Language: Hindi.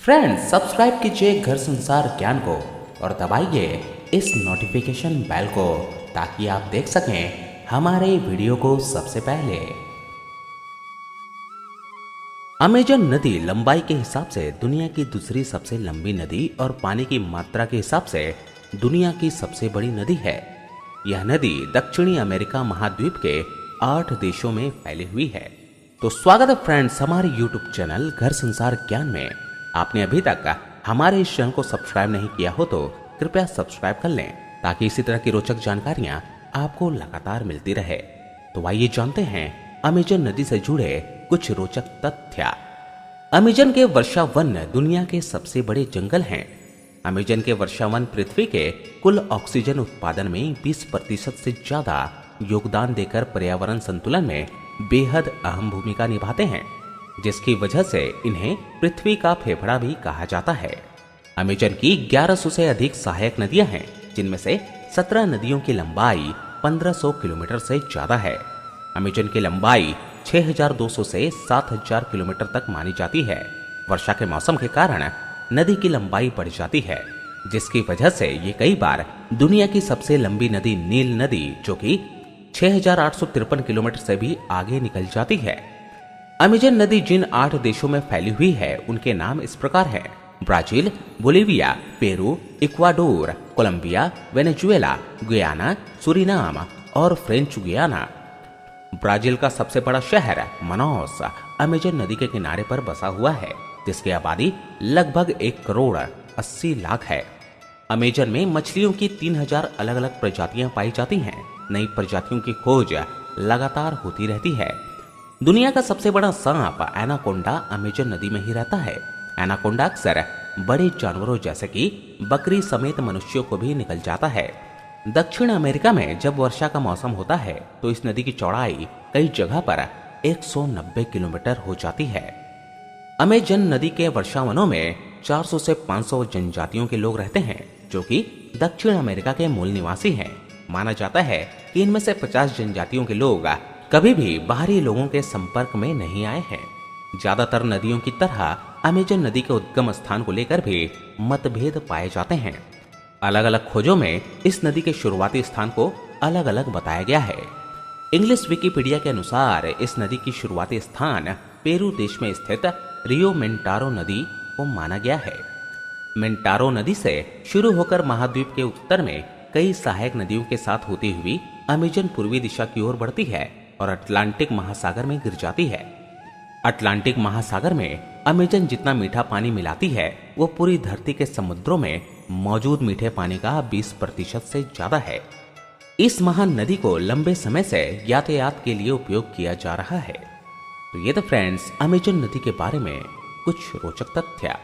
फ्रेंड्स सब्सक्राइब कीजिए घर संसार ज्ञान को और दबाइए इस नोटिफिकेशन बेल को ताकि आप देख सकें हमारे वीडियो को सबसे पहले। अमेजन नदी लंबाई के हिसाब से दुनिया की दूसरी सबसे लंबी नदी और पानी की मात्रा के हिसाब से दुनिया की सबसे बड़ी नदी है। यह नदी दक्षिणी अमेरिका महाद्वीप के 8 देशों में फैली हुई है। तो स्वागत है फ्रेंड्स हमारे YouTube चैनल घर संसार ज्ञान में। आपने अभी तक हमारे इस चैनल को सब्सक्राइब नहीं किया हो तो कृपया सब्सक्राइब कर लें ताकि इसी तरह की रोचक जानकारियां आपको लगातार मिलती रहे। तो आइए जानते हैं अमेजन नदी से जुड़े कुछ रोचक तथ्य। अमेजन के वर्षा वन दुनिया के सबसे बड़े जंगल हैं। अमेजन के वर्षा वन पृथ्वी के कुल ऑक्सीजन उत्पादन में 20% से ज्यादा योगदान देकर पर्यावरण संतुलन में बेहद अहम भूमिका निभाते हैं, जिसकी वजह से इन्हें पृथ्वी का फेफड़ा भी कहा जाता है। अमेजन की 1100 से अधिक सहायक नदियां हैं, जिनमें से 17 नदियों की लंबाई 1500 किलोमीटर से ज्यादा है। अमेजन की लंबाई 6200 से 7000 किलोमीटर तक मानी जाती है। वर्षा के मौसम के कारण नदी की लंबाई बढ़ जाती है, जिसकी वजह से ये कई बार दुनिया की सबसे लंबी नदी नील नदी जो कि 6853 किलोमीटर से भी आगे निकल जाती है। अमेजन नदी जिन 8 देशों में फैली हुई है उनके नाम इस प्रकार हैं: Brazil, Bolivia, Peru, Ecuador, Colombia, Venezuela, Guyana, Suriname और फ्रेंच गुयाना। ब्राजील का सबसे बड़ा शहर मनौस अमेजन नदी के किनारे पर बसा हुआ है, जिसकी आबादी लगभग 1 करोड़ 80 लाख है। अमेजन में मछलियों की 3000 अलग अलग प्रजातियां पाई जाती हैं। नई प्रजातियों की खोज लगातार होती रहती है। दुनिया का सबसे बड़ा सांप एनाकोंडा अमेजन नदी में ही रहता है। एनाकोंडा अक्सर बड़े जानवरों जैसे कि बकरी समेत मनुष्यों को भी निकल जाता है। दक्षिण अमेरिका में जब वर्षा का मौसम होता है तो इस नदी की चौड़ाई कई जगह पर 190 किलोमीटर हो जाती है। अमेजन नदी के वर्षावनों में 400 से 500 जनजातियों के लोग रहते हैं, जो कि दक्षिण अमेरिका के मूल निवासी हैं। माना जाता है कि इनमें से 50 जनजातियों के लोग कभी भी बाहरी लोगों के संपर्क में नहीं आए हैं। ज्यादातर नदियों की तरह अमेजन नदी के उद्गम स्थान को लेकर भी मतभेद पाए जाते हैं। अलग अलग खोजों में इस नदी के शुरुआती स्थान को अलग अलग बताया गया है। इंग्लिश विकिपीडिया के अनुसार इस नदी की शुरुआती स्थान पेरू देश में स्थित रियो मेंटारो नदी को माना गया है। मेंटारो नदी से शुरू होकर महाद्वीप के उत्तर में कई सहायक नदियों के साथ होती हुई अमेजन पूर्वी दिशा की ओर बढ़ती है और अटलांटिक महासागर में गिर जाती है। अटलांटिक महासागर में अमेजन जितना मीठा पानी मिलाती है वो पूरी धरती के समुद्रों में मौजूद मीठे पानी का 20% से ज्यादा है। इस महान नदी को लंबे समय से यातायात के लिए उपयोग किया जा रहा है। तो ये तो फ्रेंड्स अमेजन नदी के बारे में कुछ रोचक तथ्य।